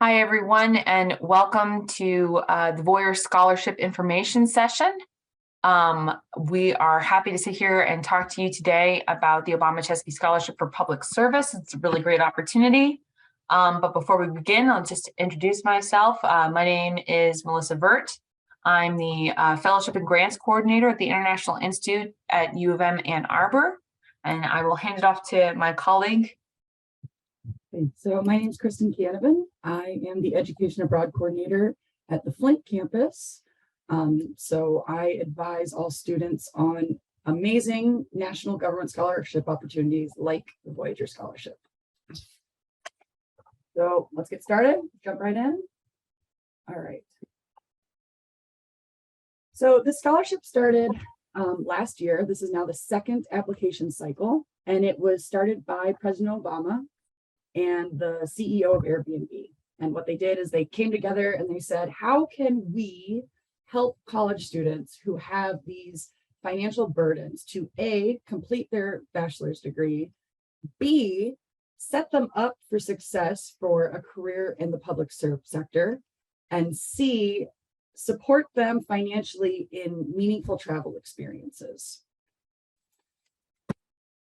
Hi, everyone, and welcome to the Voyager Scholarship information session. We are happy to sit here and talk to you today about the Chesky Scholarship for Public Service. It's a really great opportunity. But before we begin, I'll just introduce myself. My name is Melissa Vert. I'm the Fellowship and Grants Coordinator at the International Institute at U of M Ann Arbor, and I will hand it off to my colleague. Okay, so my name is Kristen Canavan. I am the Education Abroad Coordinator at the Flint campus. So I advise all students on amazing national government scholarship opportunities like the Voyager Scholarship. So let's get started, jump right in. All right. So the scholarship started last year. This is now the second application cycle, and it was started by President Obama and the CEO of Airbnb. And what they did is they came together and they said, how can we help college students who have these financial burdens to A, complete their bachelor's degree, B, set them up for success for a career in the public service sector, and C, support them financially in meaningful travel experiences.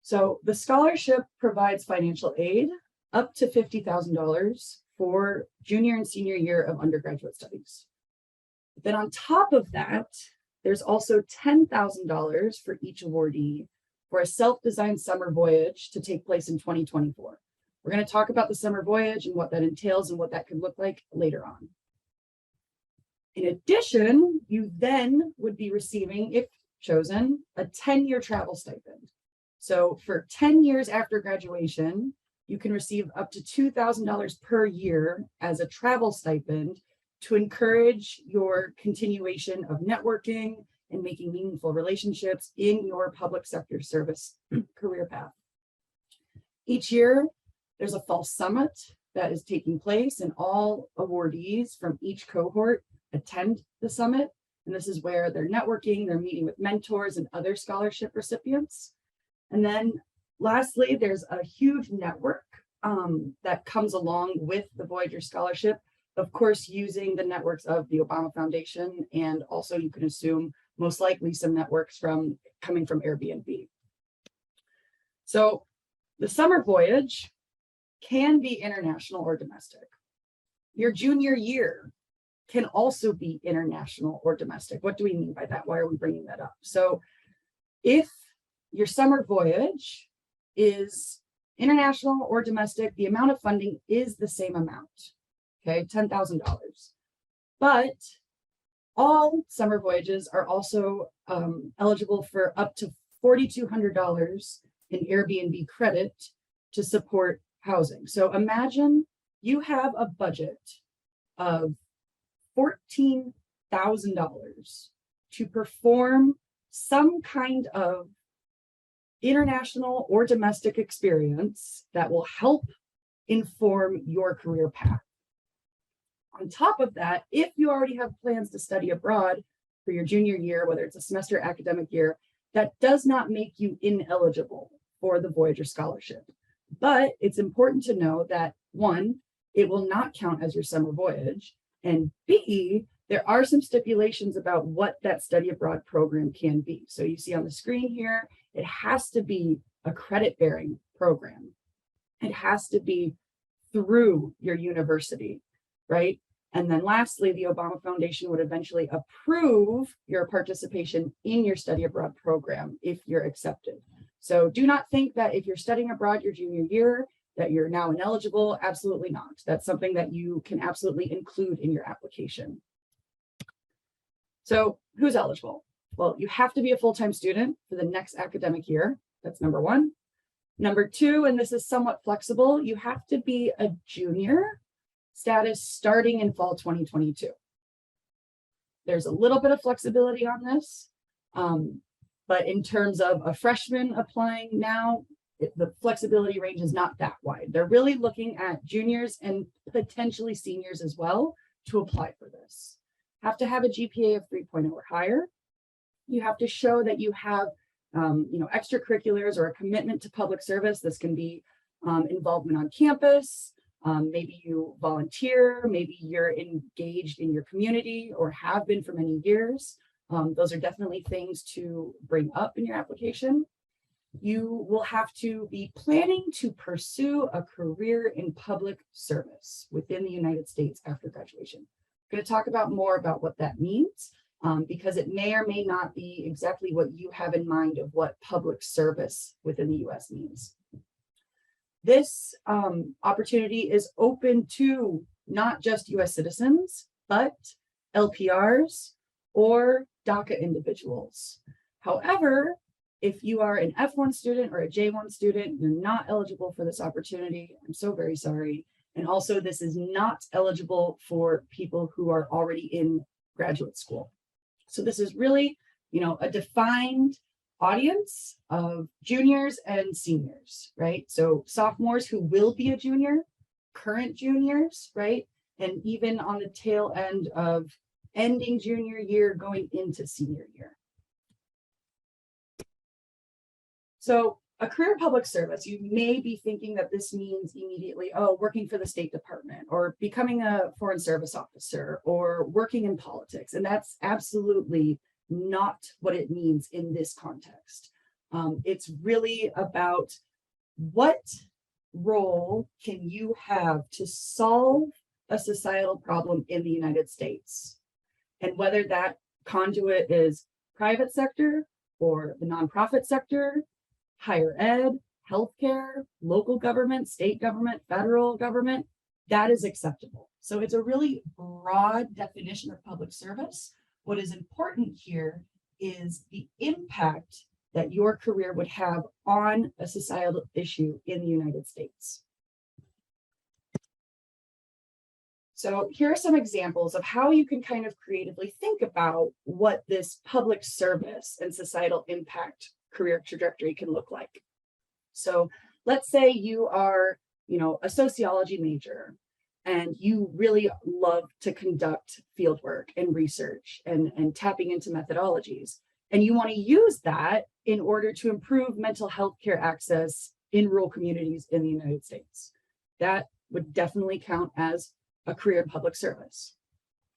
So the scholarship provides financial aid up to $50,000 for junior and senior year of undergraduate studies. Then on top of that, there's also $10,000 for each awardee for a self-designed summer voyage to take place in 2024. We're going to talk about the summer voyage and what that entails and what that could look like later on. In addition, you then would be receiving, if chosen, a 10-year travel stipend. So for 10 years after graduation, you can receive up to $2,000 per year as a travel stipend to encourage your continuation of networking and making meaningful relationships in your public sector service career path. Each year, there's a fall summit that is taking place, and all awardees from each cohort attend the summit. And this is where they're networking, they're meeting with mentors and other scholarship recipients. And then lastly, there's a huge network that comes along with the Voyager Scholarship, of course, using the networks of the Obama Foundation, and also you can assume most likely some networks coming from Airbnb. So the summer voyage can be international or domestic. Your junior year can also be international or domestic. What do we mean by that? Why are we bringing that up? So if your summer voyage is international or domestic, the amount of funding is the same amount, okay, $10,000. But all summer voyages are also eligible for up to $4,200 in Airbnb credit to support housing. So imagine you have a budget of $14,000 to perform some kind of international or domestic experience that will help inform your career path. On top of that, if you already have plans to study abroad for your junior year, whether it's a semester academic year, that does not make you ineligible for the Voyager Scholarship. But it's important to know that, one, it will not count as your summer voyage, and B, there are some stipulations about what that study abroad program can be. So you see on the screen here, it has to be a credit-bearing program. It has to be through your university, right? And then lastly, the Obama Foundation would eventually approve your participation in your study abroad program if you're accepted. So do not think that if you're studying abroad your junior year, that you're now ineligible. Absolutely not. That's something that you can absolutely include in your application. So who's eligible? Well, you have to be a full-time student for the next academic year. That's number one. Number two, and this is somewhat flexible, you have to be a junior status starting in fall 2022. There's a little bit of flexibility on this, but in terms of a freshman applying now, the flexibility range is not that wide. They're really looking at juniors and potentially seniors as well to apply for this. Have to have a GPA of 3.0 or higher. You have to show that you have extracurriculars or a commitment to public service. This can be involvement on campus, Maybe you volunteer, maybe you're engaged in your community or have been for many years. Those are definitely things to bring up in your application. You will have to be planning to pursue a career in public service within the United States after graduation. I'm going to talk about more about what that means, because it may or may not be exactly what you have in mind of what public service within the US means. This opportunity is open to not just US citizens, but LPRs or DACA individuals. However, if you are an F1 student or a J1 student, you're not eligible for this opportunity. I'm so very sorry. And also, this is not eligible for people who are already in graduate school. So this is really, a defined audience of juniors and seniors, right? So sophomores who will be a junior, current juniors, right? And even on the tail end of ending junior year, going into senior year. So a career in public service, you may be thinking that this means immediately, working for the State Department or becoming a foreign service officer or working in politics. And that's absolutely not what it means in this context. It's really about what role can you have to solve a societal problem in the United States, and whether that conduit is private sector or the nonprofit sector, higher ed, healthcare, local government, state government, federal government, that is acceptable. So it's a really broad definition of public service. What is important here is the impact that your career would have on a societal issue in the United States. So here are some examples of how you can kind of creatively think about what this public service and societal impact career trajectory can look like. So let's say you are, a sociology major and you really love to conduct field work and research and tapping into methodologies. And you want to use that in order to improve mental health care access in rural communities in the United States. That would definitely count as a career in public service.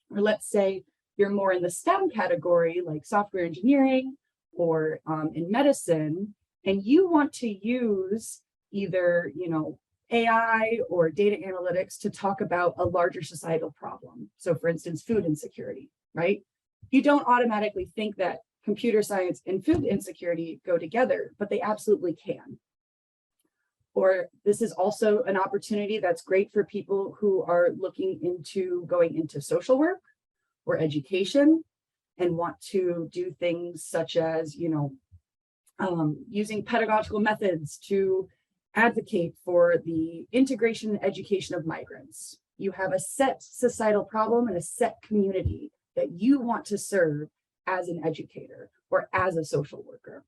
Or let's say you're more in the STEM category, like software engineering or in medicine, and you want to use either, AI or data analytics to talk about a larger societal problem. So for instance, food insecurity, right? You don't automatically think that computer science and food insecurity go together, but they absolutely can. Or this is also an opportunity that's great for people who are looking into going into social work or education and want to do things such as, using pedagogical methods to advocate for the integration and education of migrants. You have a set societal problem and a set community that you want to serve as an educator or as a social worker.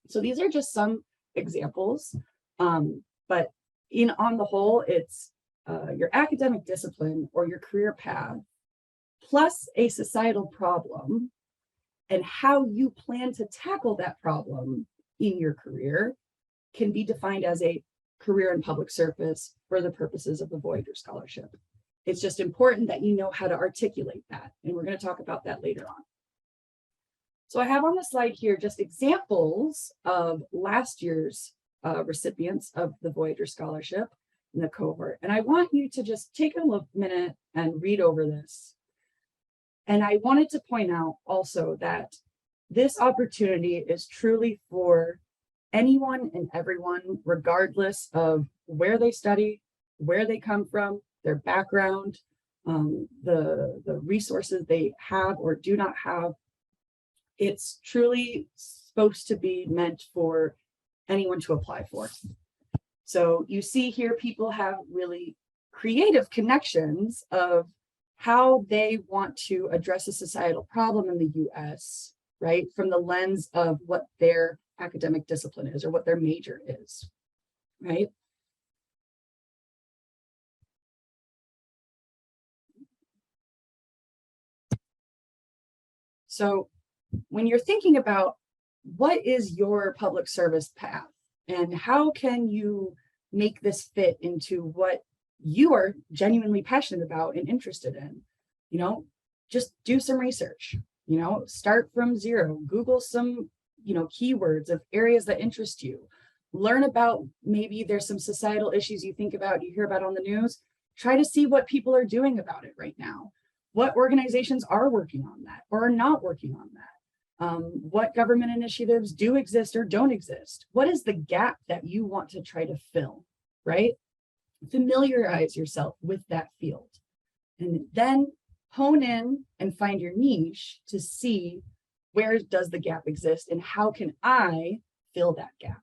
So these are just some examples, but on the whole, it's your academic discipline or your career path, plus a societal problem and how you plan to tackle that problem in your career can be defined as a career in public service for the purposes of the Voyager Scholarship. It's just important that you know how to articulate that, and we're going to talk about that later on. So I have on the slide here just examples of last year's recipients of the Voyager Scholarship in the cohort, and I want you to just take a minute and read over this. And I wanted to point out also that this opportunity is truly for anyone and everyone, regardless of where they study, where they come from, their background, the resources they have or do not have. It's truly supposed to be meant for anyone to apply for. So you see here, people have really creative connections of how they want to address a societal problem in the US, right? From the lens of what their academic discipline is or what their major is, right? So when you're thinking about what is your public service path and how can you make this fit into what you are genuinely passionate about and interested in. You know, just do some research, you know, start from zero, Google some, you know, keywords of areas that interest you. Learn about, maybe there's some societal issues you think about, you hear about on the news. Try to see what people are doing about it right now. What organizations are working on that or are not working on that. What government initiatives do exist or don't exist? What is the gap that you want to try to fill, right? Familiarize yourself with that field and then hone in and find your niche to see where does the gap exist and how can I fill that gap.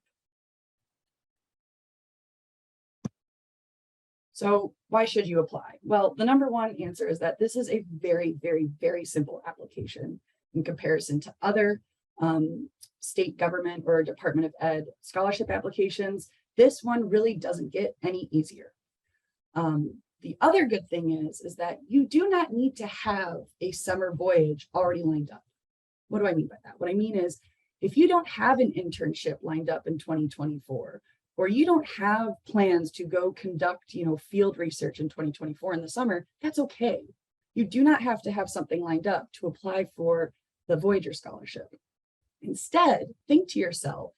So why should you apply? Well, the number one answer is that this is a very, very, very simple application in comparison to other state government or Department of Ed scholarship applications. This one really doesn't get any easier. The other good thing is that you do not need to have a summer voyage already lined up. What do I mean by that? What I mean is, if you don't have an internship lined up in 2024, or you don't have plans to go conduct, you know, field research in 2024 in the summer, that's okay. You do not have to have something lined up to apply for the Voyager Scholarship. Instead, think to yourself,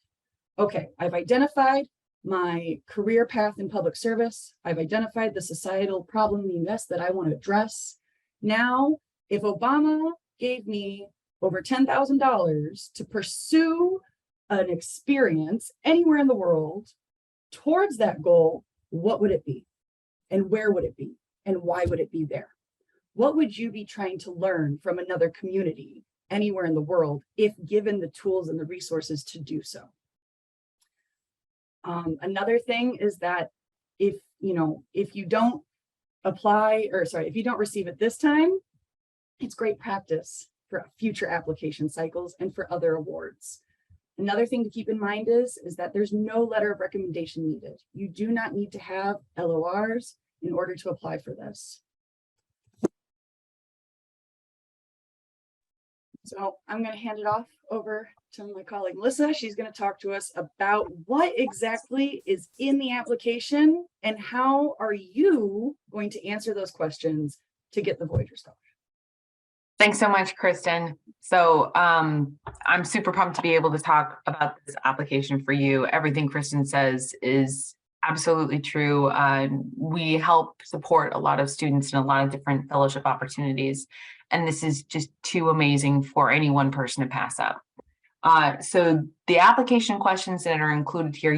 okay, I've identified my career path in public service. I've identified the societal problem in the US that I want to address. Now, if Obama gave me over $10,000 to pursue an experience anywhere in the world towards that goal, what would it be? And where would it be? And why would it be there? What would you be trying to learn from another community anywhere in the world if given the tools and the resources to do so? Another thing is that if you don't apply, or sorry, if you don't receive it this time, it's great practice for future application cycles and for other awards. Another thing to keep in mind is that there's no letter of recommendation needed. You do not need to have LORs in order to apply for this. So I'm going to hand it off over to my colleague, Melissa. She's going to talk to us about what exactly is in the application and how are you going to answer those questions to get the Voyager Scholarship. Thanks so much, Kristen. So I'm super pumped to be able to talk about this application for you. Everything Kristen says is absolutely true. We help support a lot of students in a lot of different fellowship opportunities, and this is just too amazing for any one person to pass up. So the application questions that are included here,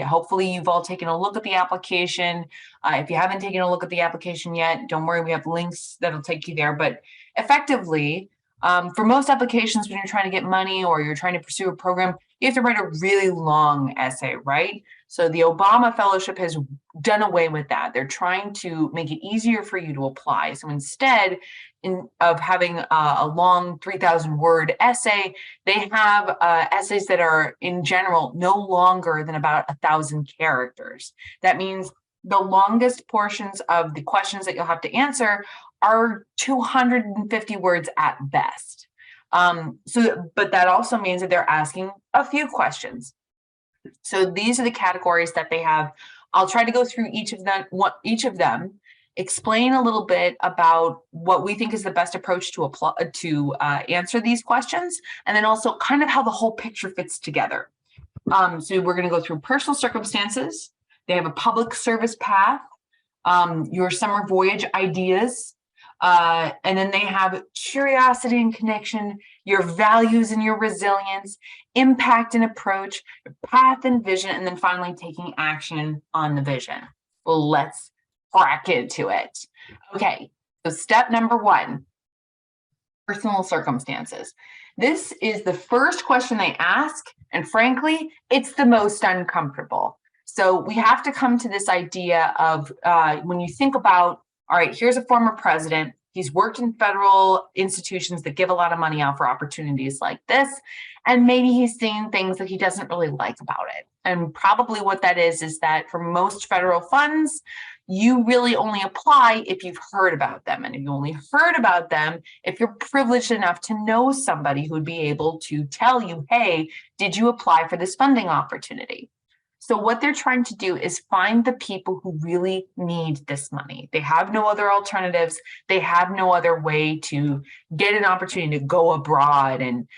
hopefully you've all taken a look at the application. If you haven't taken a look at the application yet, don't worry, we have links that'll take you there. But effectively, for most applications, when you're trying to get money or you're trying to pursue a program, you have to write a really long essay, right? So the Obama Fellowship has done away with that. They're trying to make it easier for you to apply. So instead of having a long 3,000-word essay, they have essays that are, in general, no longer than about 1,000 characters. That means the longest portions of the questions that you'll have to answer are 250 words at best. But that also means that they're asking a few questions. So these are the categories that they have. I'll try to go through each of them, explain a little bit about what we think is the best approach to answer these questions, and then also kind of how the whole picture fits together. So we're going to go through personal circumstances. They have a public service path, your summer voyage ideas, and then they have curiosity and connection, your values and your resilience, impact and approach, your path and vision, and then finally taking action on the vision. Well, let's crack into it. Okay, so step number one, personal circumstances. This is the first question they ask, and frankly, it's the most uncomfortable. So we have to come to this idea of when you think about, all right, here's a former president. He's worked in federal institutions that give a lot of money out for opportunities like this. And maybe he's seen things that he doesn't really like about it. And probably what that is that for most federal funds, you really only apply if you've heard about them. And if you only heard about them, if you're privileged enough to know somebody who would be able to tell you, hey, did you apply for this funding opportunity? So what they're trying to do is find the people who really need this money. They have no other alternatives. They have no other way to get an opportunity to go abroad and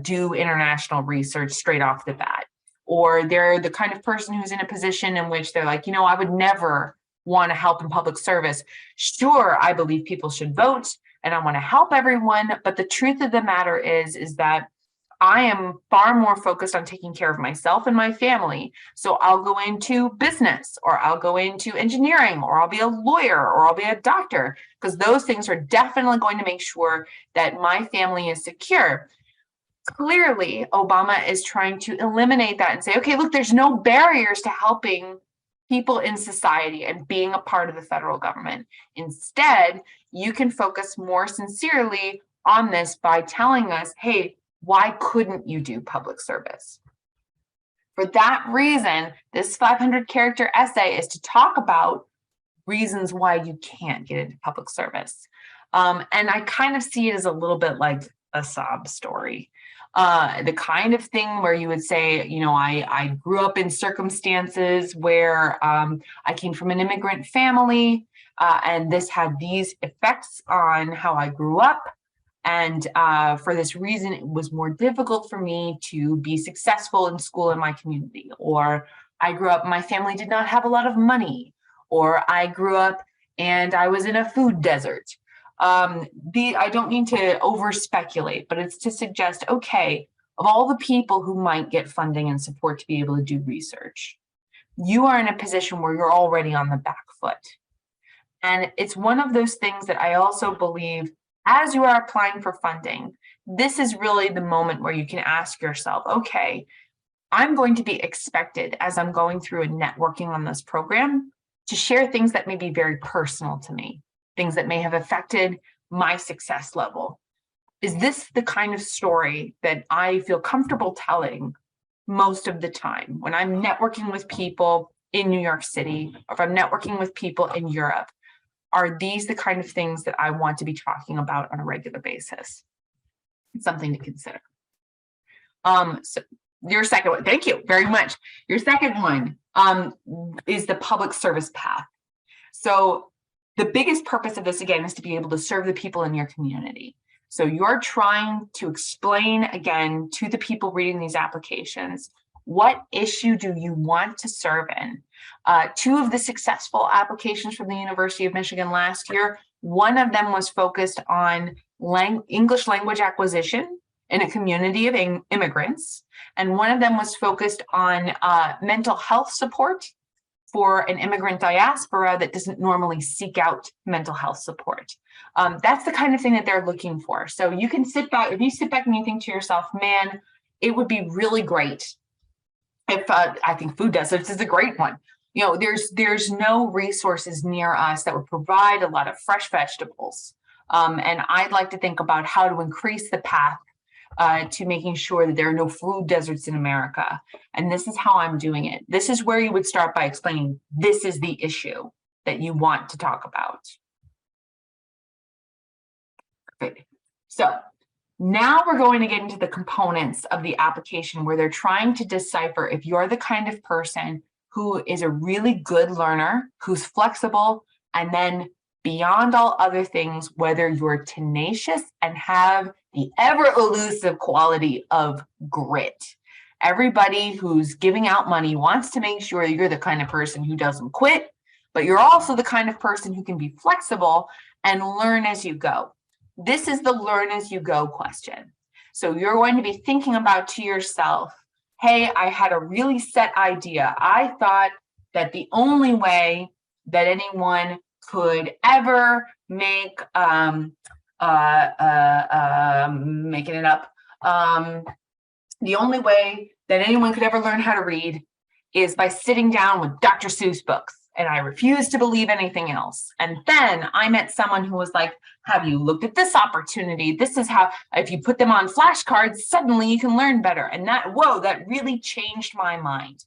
do international research straight off the bat. Or they're the kind of person who's in a position in which they're like, I would never want to help in public service. Sure, I believe people should vote and I want to help everyone. But the truth of the matter is that I am far more focused on taking care of myself and my family. So I'll go into business, or I'll go into engineering, or I'll be a lawyer, or I'll be a doctor, because those things are definitely going to make sure that my family is secure. Clearly, Obama is trying to eliminate that and say, okay, look, there's no barriers to helping people in society and being a part of the federal government. Instead, you can focus more sincerely on this by telling us, hey, why couldn't you do public service? For that reason, this 500-character essay is to talk about reasons why you can't get into public service. And I kind of see it as a little bit like a sob story. The kind of thing where you would say, I grew up in circumstances where I came from an immigrant family, and this had these effects on how I grew up. And for this reason, it was more difficult for me to be successful in school in my community. Or I grew up, my family did not have a lot of money. Or I grew up and I was in a food desert. I don't mean to over speculate, but it's to suggest, okay, of all the people who might get funding and support to be able to do research, you are in a position where you're already on the back foot. And it's one of those things that I also believe, as you are applying for funding, this is really the moment where you can ask yourself, okay, I'm going to be expected as I'm going through and networking on this program to share things that may be very personal to me, things that may have affected my success level. Is this the kind of story that I feel comfortable telling most of the time when I'm networking with people in New York City, or if I'm networking with people in Europe? Are these the kind of things that I want to be talking about on a regular basis? It's something to consider. So your second one, thank you very much. Your second one is the public service path. So the biggest purpose of this, again, is to be able to serve the people in your community. So you're trying to explain, again, to the people reading these applications, what issue do you want to serve in? Two of the successful applications from the University of Michigan last year, one of them was focused on English language acquisition in a community of immigrants, and one of them was focused on mental health support for an immigrant diaspora that doesn't normally seek out mental health support. That's the kind of thing that they're looking for. So you can sit back, if you sit back and you think to yourself, man, it would be really great if I think food deserts is a great one. There's no resources near us that would provide a lot of fresh vegetables. And I'd like to think about how to increase the path to making sure that there are no food deserts in America. And this is how I'm doing it. This is where you would start by explaining this is the issue that you want to talk about. Good. So now we're going to get into the components of the application where they're trying to decipher if you're the kind of person who is a really good learner, who's flexible, and then beyond all other things, whether you're tenacious and have the ever elusive quality of grit. Everybody who's giving out money wants to make sure you're the kind of person who doesn't quit, but you're also the kind of person who can be flexible and learn as you go. This is the learn as you go question. So you're going to be thinking about to yourself, hey, I had a really set idea. I thought that the only way that anyone could ever make, making it up, the only way that anyone could ever learn how to read is by sitting down with Dr. Seuss books. And I refused to believe anything else. And then I met someone who was like, have you looked at this opportunity? This is how, if you put them on flashcards, suddenly you can learn better. And that really changed my mind.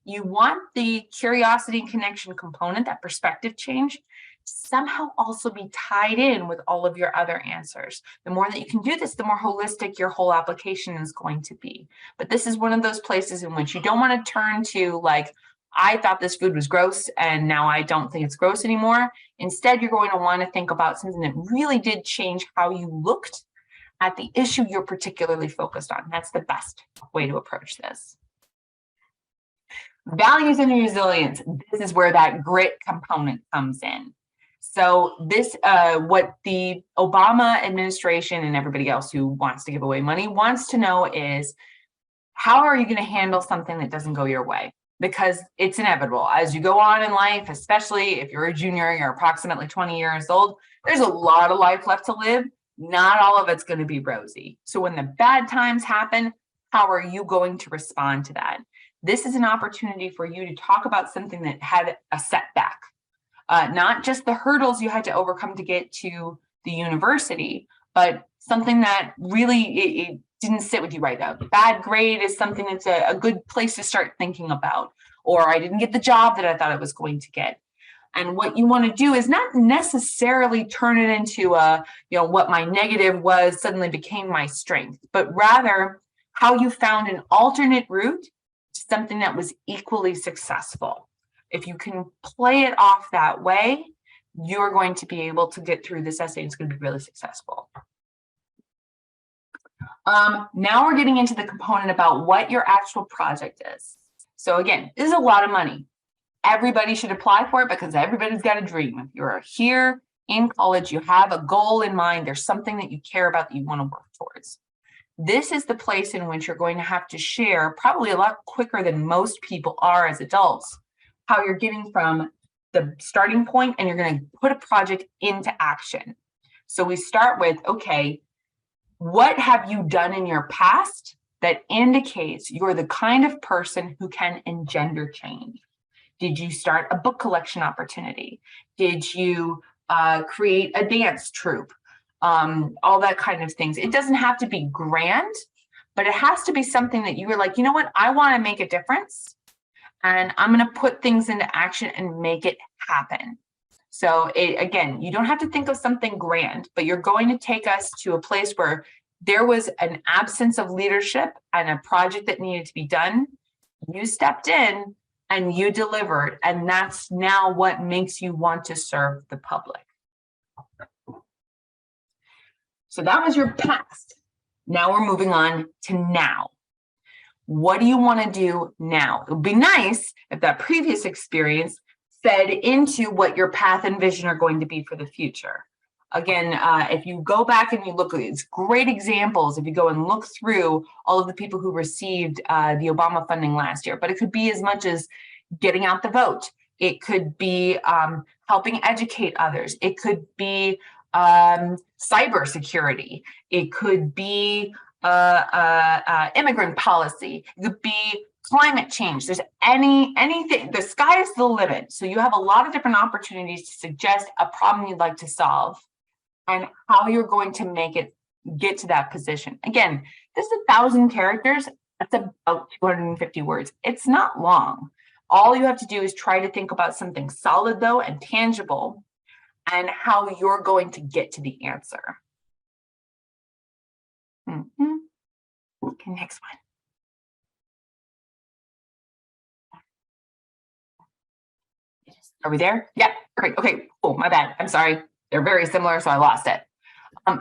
You want the curiosity and connection component, that perspective change, somehow also be tied in with all of your other answers. The more that you can do this, the more holistic your whole application is going to be. But this is one of those places in which you don't want to turn to like, I thought this food was gross and now I don't think it's gross anymore. Instead, you're going to want to think about something that really did change how you looked at the issue you're particularly focused on. That's the best way to approach this. Values and resilience. This is where that grit component comes in. So this, what the Obama administration and everybody else who wants to give away money wants to know is, how are you going to handle something that doesn't go your way? Because it's inevitable. As you go on in life, especially if you're a junior, you're approximately 20 years old, there's a lot of life left to live. Not all of it's going to be rosy. So when the bad times happen, how are you going to respond to that? This is an opportunity for you to talk about something that had a setback, not just the hurdles you had to overcome to get to the university, but something that really it didn't sit with you right. A bad grade is something that's a good place to start thinking about, or I didn't get the job that I thought I was going to get. And what you want to do is not necessarily turn it into what my negative was suddenly became my strength, but rather how you found an alternate route to something that was equally successful. If you can play it off that way, you're going to be able to get through this essay. It's going to be really successful. Now we're getting into the component about what your actual project is. So again, this is a lot of money. Everybody should apply for it because everybody's got a dream. If you're here in college, you have a goal in mind, there's something that you care about that you want to work towards. This is the place in which you're going to have to share, probably a lot quicker than most people are as adults, how you're getting from the starting point and you're going to put a project into action. So we start with, okay, what have you done in your past that indicates you're the kind of person who can engender change? Did you start a book collection opportunity? Did you create a dance troupe? All that kind of things. It doesn't have to be grand, but it has to be something that you were like, you know what, I want to make a difference and I'm going to put things into action and make it happen. So again, you don't have to think of something grand, but you're going to take us to a place where there was an absence of leadership and a project that needed to be done. You stepped in and you delivered, and that's now what makes you want to serve the public. So that was your past. Now we're moving on to now. What do you want to do now? It would be nice if that previous experience fed into what your path and vision are going to be for the future. Again, if you go back and you look, it's great examples if you go and look through all of the people who received the Obama funding last year, but it could be as much as getting out the vote. It could be helping educate others. It could be cybersecurity. It could be immigrant policy. It could be climate change. There's anything. The sky is the limit. So you have a lot of different opportunities to suggest a problem you'd like to solve and how you're going to make it get to that position. Again, this is 1,000 characters. That's about 250 words. It's not long. All you have to do is try to think about something solid, though, and tangible, and how you're going to get to the answer. Okay, next one. Are we there? Yeah, great. Okay, cool. My bad. I'm sorry. They're very similar, so I lost it.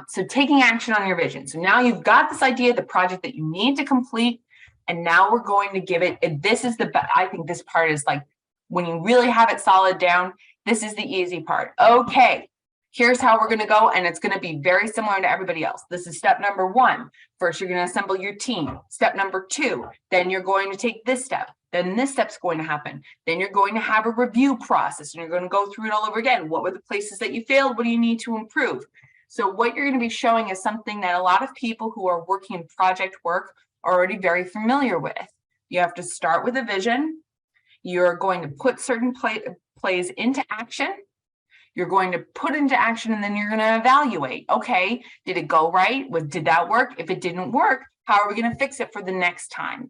So taking action on your vision. So now you've got this idea, the project that you need to complete, and now we're going to give it, and this is I think this part is like, when you really have it solid down, this is the easy part. Okay, here's how we're going to go, and it's going to be very similar to everybody else. This is step number 1. First, you're going to assemble your team. Step number 2, then you're going to take this step. Then this step's going to happen. Then you're going to have a review process, and you're going to go through it all over again. What were the places that you failed? What do you need to improve? So what you're going to be showing is something that a lot of people who are working in project work are already very familiar with. You have to start with a vision. You're going to put certain plays into action. You're going to put into action, and then you're going to evaluate. Okay, did it go right? Did that work? If it didn't work, how are we going to fix it for the next time?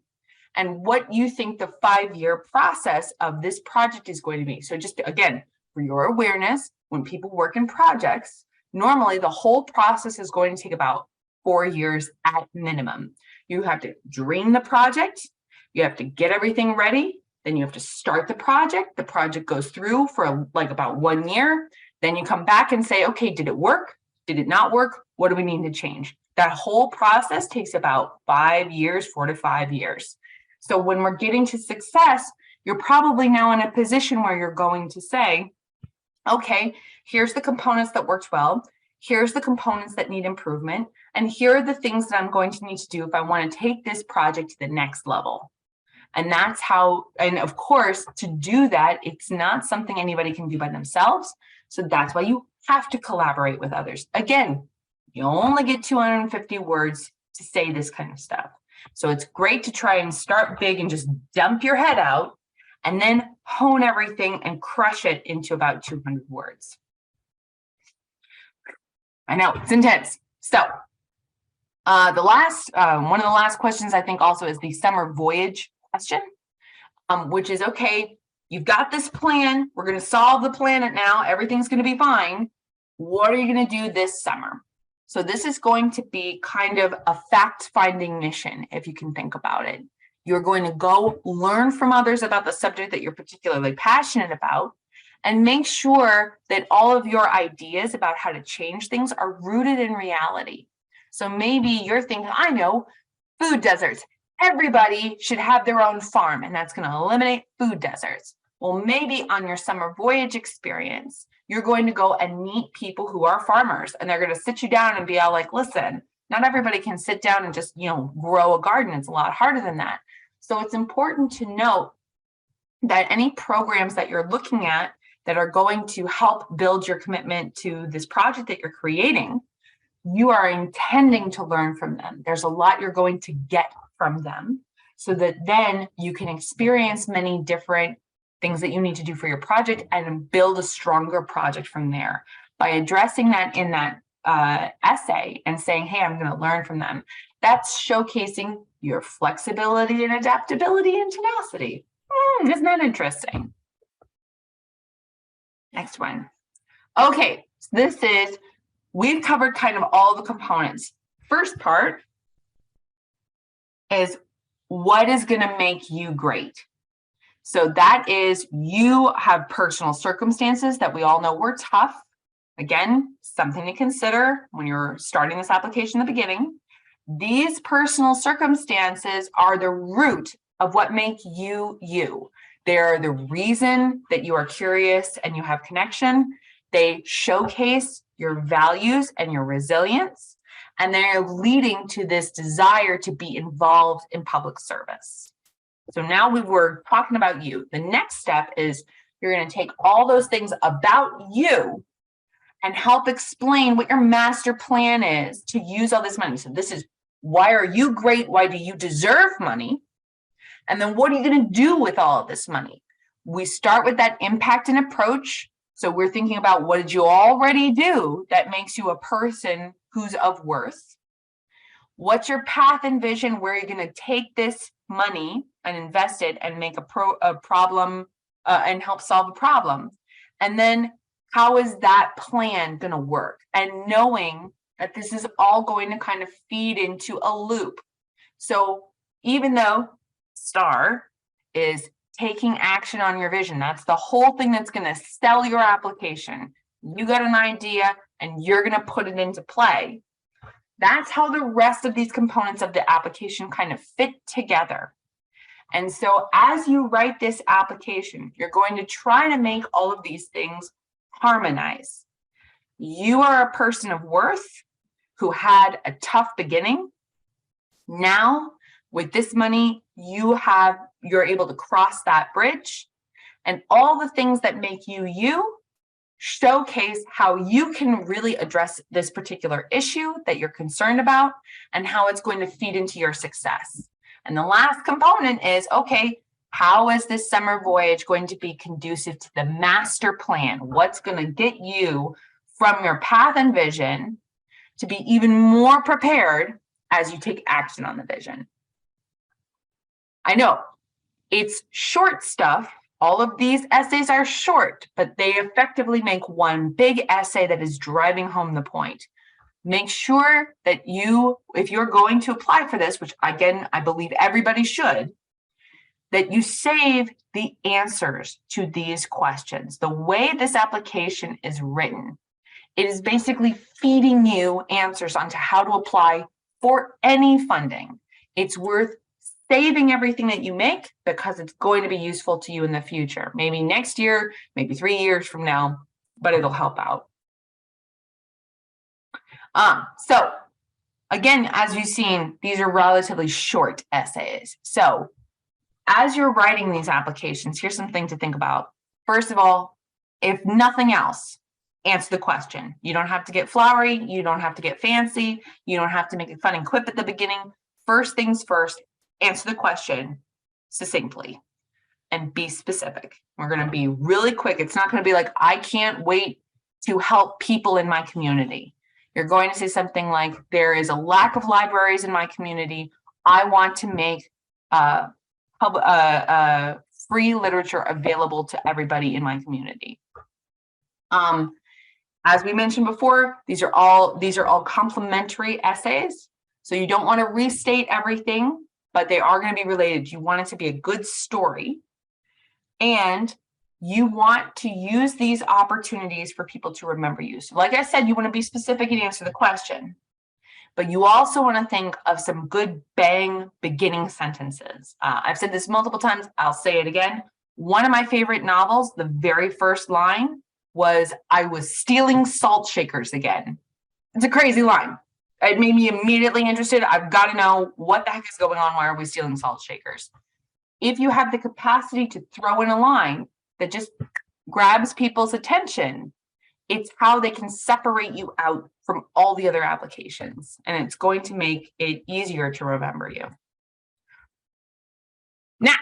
And what you think the 5-year process of this project is going to be. So just, again, for your awareness, when people work in projects, normally the whole process is going to take about 4 years at minimum. You have to dream the project, you have to get everything ready, then you have to start the project. The project goes through for like about 1 year. Then you come back and say, okay, did it work? Did it not work? What do we need to change? That whole process takes about 5 years, 4 to 5 years. So when we're getting to success, you're probably now in a position where you're going to say, okay, here's the components that worked well. Here's the components that need improvement. And here are the things that I'm going to need to do if I want to take this project to the next level. And that's how, and of course, to do that, it's not something anybody can do by themselves. So that's why you have to collaborate with others. Again, you only get 250 words to say this kind of stuff. So it's great to try and start big and just dump your head out and then hone everything and crush it into about 200 words. I know, it's intense. So one of the last questions I think also is the summer voyage question, which is, okay, you've got this plan, we're going to solve the planet now, everything's going to be fine. What are you going to do this summer? So this is going to be kind of a fact-finding mission, if you can think about it. You're going to go learn from others about the subject that you're particularly passionate about, and make sure that all of your ideas about how to change things are rooted in reality. So maybe you're thinking, I know, food deserts. Everybody should have their own farm, and that's going to eliminate food deserts. Well, maybe on your summer voyage experience, you're going to go and meet people who are farmers, and they're going to sit you down and be all like, listen, not everybody can sit down and just, grow a garden. It's a lot harder than that. So it's important to note that any programs that you're looking at that are going to help build your commitment to this project that you're creating, you are intending to learn from them. There's a lot you're going to get from them, so that then you can experience many different things that you need to do for your project and build a stronger project from there. By addressing that in that essay and saying, hey, I'm going to learn from them, that's showcasing your flexibility and adaptability and tenacity. Isn't that interesting? Next one. Okay, so we've covered kind of all the components. First part is what is going to make you great. So that is, you have personal circumstances that we all know were tough. Again, something to consider when you're starting this application in the beginning. These personal circumstances are the root of what make you you. They're the reason that you are curious and you have connection. They showcase your values and your resilience, and they're leading to this desire to be involved in public service. So now we were talking about you. The next step is you're going to take all those things about you and help explain what your master plan is to use all this money. So this is, why are you great? Why do you deserve money? And then what are you going to do with all of this money? We start with that impact and approach. So we're thinking about, what did you already do that makes you a person who's of worth? What's your path and vision where you're going to take this money and invest it and make a problem and help solve a problem? And then how is that plan going to work? And knowing that this is all going to kind of feed into a loop. So even though STAR is taking action on your vision, that's the whole thing that's going to sell your application. You got an idea and you're going to put it into play. That's how the rest of these components of the application kind of fit together. And so as you write this application, you're going to try to make all of these things harmonize. You are a person of worth who had a tough beginning. Now, with this money, you're able to cross that bridge, and all the things that make you you showcase how you can really address this particular issue that you're concerned about and how it's going to feed into your success. And the last component is, okay, how is this summer voyage going to be conducive to the master plan? What's going to get you from your path and vision to be even more prepared as you take action on the vision? I know it's short stuff, All of these essays are short, but they effectively make one big essay that is driving home the point. Make sure that if you're going to apply for this, which again, I believe everybody should, that you save the answers to these questions. The way this application is written, it is basically feeding you answers onto how to apply for any funding. It's worth saving everything that you make because it's going to be useful to you in the future. Maybe next year, maybe 3 years from now, but it'll help out. So again, as you've seen, these are relatively short essays. So as you're writing these applications, here's something to think about. First of all, if nothing else, answer the question. You don't have to get flowery. You don't have to get fancy. You don't have to make a funny quip at the beginning. First things first, answer the question succinctly and be specific. We're going to be really quick. It's not going to be like, I can't wait to help people in my community. You're going to say something like, there is a lack of libraries in my community. I want to make free literature available to everybody in my community. As we mentioned before, these are all complementary essays. So you don't want to restate everything, but they are going to be related. You want it to be a good story. And you want to use these opportunities for people to remember you. So like I said, you want to be specific and answer the question. But you also want to think of some good bang beginning sentences. I've said this multiple times. I'll say it again. One of my favorite novels, the very first line was, I was stealing salt shakers again. It's a crazy line. It made me immediately interested. I've got to know what the heck is going on. Why are we stealing salt shakers? If you have the capacity to throw in a line that just grabs people's attention, it's how they can separate you out from all the other applications, and it's going to make it easier to remember you. Now,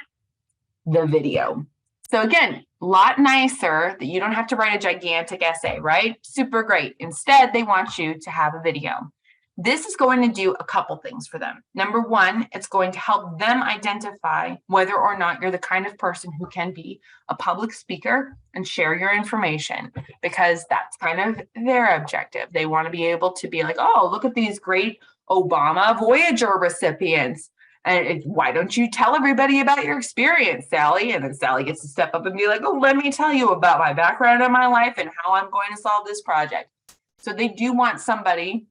the video. So again, a lot nicer that you don't have to write a gigantic essay, right? Super great. Instead, they want you to have a video. This is going to do a couple things for them. Number one, it's going to help them identify whether or not you're the kind of person who can be a public speaker and share your information, because that's kind of their objective. They want to be able to be like, oh, look at these great Obama Voyager recipients. And why don't you tell everybody about your experience, Sally? And then Sally gets to step up and be like, oh, let me tell you about my background in my life and how I'm going to solve this project. So they do want somebody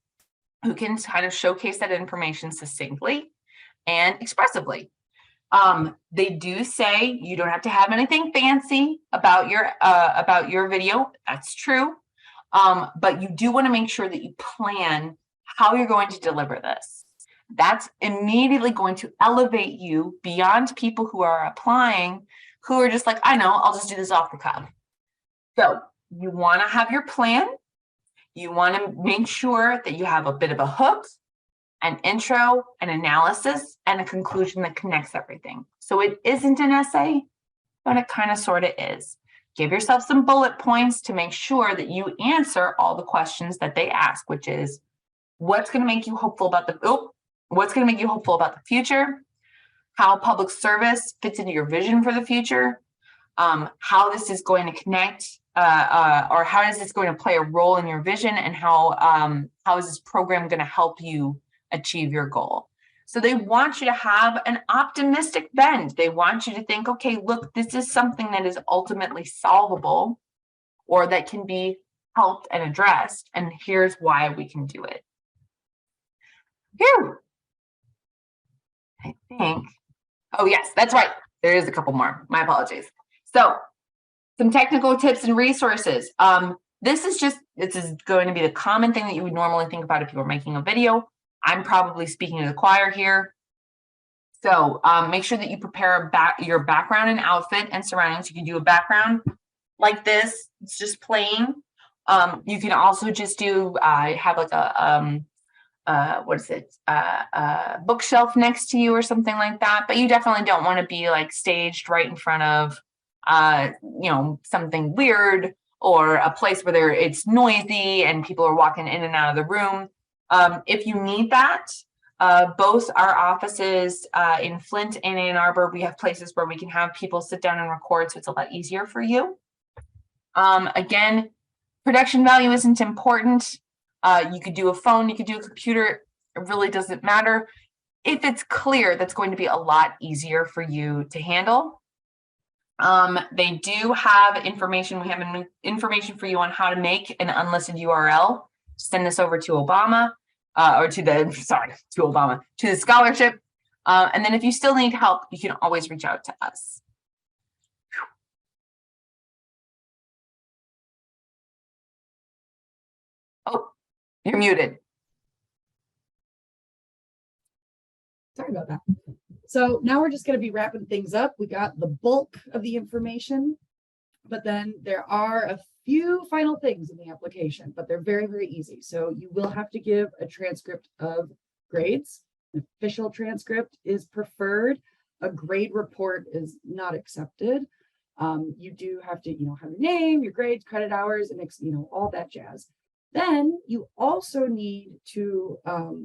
who can kind of showcase that information succinctly and expressively. They do say you don't have to have anything fancy about your video. That's true. But you do want to make sure that you plan how you're going to deliver this. That's immediately going to elevate you beyond people who are applying, who are just like, I know, I'll just do this off the cuff. So you want to have your plan. You want to make sure that you have a bit of a hook, an intro, an analysis, and a conclusion that connects everything. So it isn't an essay, but it kind of sort of is. Give yourself some bullet points to make sure that you answer all the questions that they ask, which is, what's going to make you hopeful about the future? How public service fits into your vision for the future? How this is going to connect, or how is this going to play a role in your vision, and how is this program going to help you achieve your goal? So they want you to have an optimistic bend. They want you to think, okay, look, this is something that is ultimately solvable or that can be helped and addressed, and here's why we can do it. Phew. I think, oh yes, that's right. There is a couple more. My apologies. So some technical tips and resources. This is going to be the common thing that you would normally think about if you were making a video. I'm probably speaking to the choir here. So make sure that you prepare your background and outfit and surroundings. You can do a background like this. It's just plain. You can also just do, have like a, bookshelf next to you or something like that. But you definitely don't want to be like staged right in front of, something weird or a place where it's noisy and people are walking in and out of the room. If you need that, Both our offices in Flint and Ann Arbor, we have places where we can have people sit down and record, so it's a lot easier for you. Again, production value isn't important. You could do a phone, you could do a computer, it really doesn't matter. If it's clear, that's going to be a lot easier for you to handle. They do have information. We have information for you on how to make an unlisted URL. Send this over to Obama, or to the scholarship. And then if you still need help, you can always reach out to us. Oh, you're muted. Sorry about that. So now we're just going to be wrapping things up. We got the bulk of the information, but then there are a few final things in the application, but they're very, very easy. So you will have to give a transcript of grades. An official transcript is preferred. A grade report is not accepted. You do have to, have your name, your grades, credit hours, and all that jazz. Then you also need to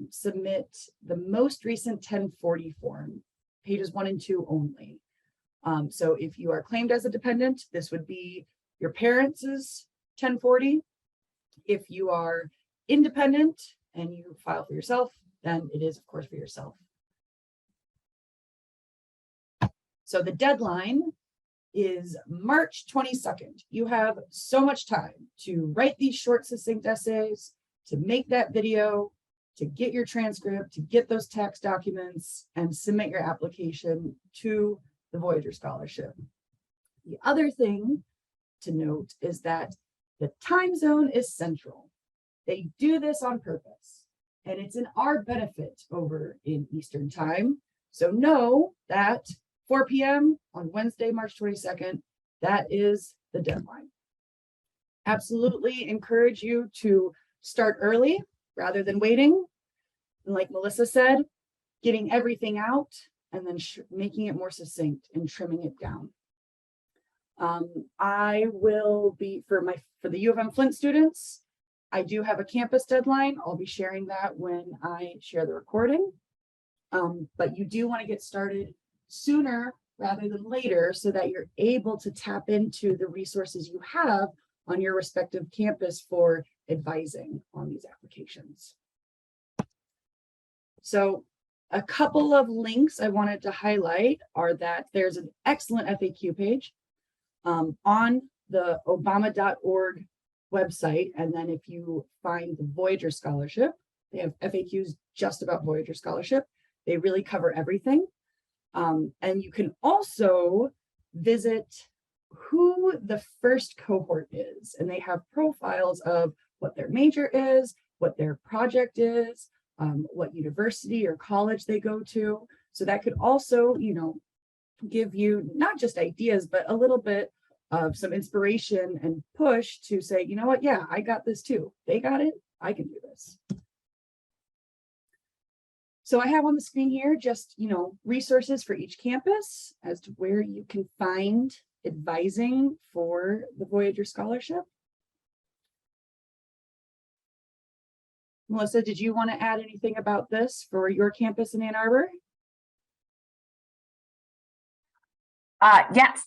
submit the most recent 1040 form, pages 1 and 2 only. So if you are claimed as a dependent, this would be your parents' 1040. If you are independent and you file for yourself, then it is, of course, for yourself. So the deadline is March 22nd. You have so much time to write these short, succinct essays, to make that video, to get your transcript, to get those tax documents, and submit your application to the Voyager Scholarship. The other thing to note is that the time zone is central. They do this on purpose, and it's in our benefit over in Eastern time. So know that 4 p.m. on Wednesday, March 22nd, that is the deadline. Absolutely encourage you to start early rather than waiting. And like Melissa said, getting everything out and then making it more succinct and trimming it down. I will be, for the U of M Flint students, I do have a campus deadline. I'll be sharing that when I share the recording. But you do want to get started sooner rather than later so that you're able to tap into the resources you have on your respective campus for advising on these applications. So a couple of links I wanted to highlight are that there's an excellent FAQ page on the obama.org website. And then if you find the Voyager Scholarship, they have FAQs just about Voyager Scholarship. They really cover everything. And you can also visit who the first cohort is, and they have profiles of what their major is, what their project is, what university or college they go to. So that could also, give you not just ideas, but a little bit of some inspiration and push to say, you know what, yeah, I got this too. They got it, I can do this. So I have on the screen here just, resources for each campus as to where you can find advising for the Voyager Scholarship. Melissa, did you want to add anything about this for your campus in Ann Arbor? Yes.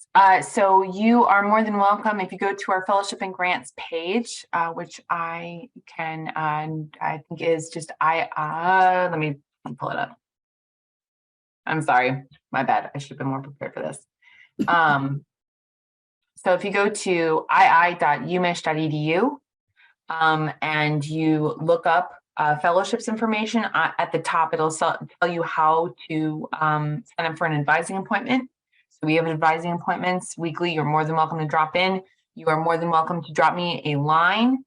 So you are more than welcome if you go to our fellowship and grants page, which I can, I think is just, let me pull it up. I'm sorry, my bad. I should have been more prepared for this. So if you go to ii.umich.edu and you look up fellowships information, at the top, it'll tell you how to sign up for an advising appointment. So we have advising appointments weekly. You're more than welcome to drop in. You are more than welcome to drop me a line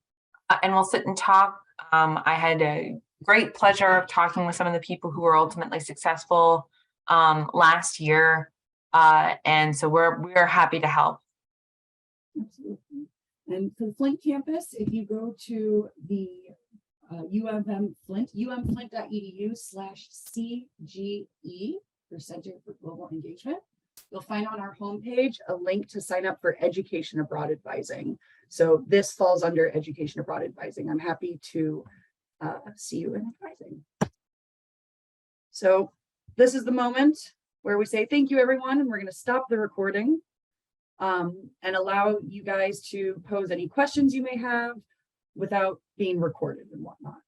and we'll sit and talk. I had a great pleasure of talking with some of the people who were ultimately successful last year. And so we're happy to help. Absolutely. And for the Flint campus, if you go to the U of M Flint, umflint.edu/CGE for Center for Global Engagement, you'll find on our homepage a link to sign up for Education Abroad Advising. So this falls under Education Abroad Advising. I'm happy to see you in advising. So this is the moment where we say thank you, everyone, and we're going to stop the recording and allow you guys to pose any questions you may have without being recorded and whatnot.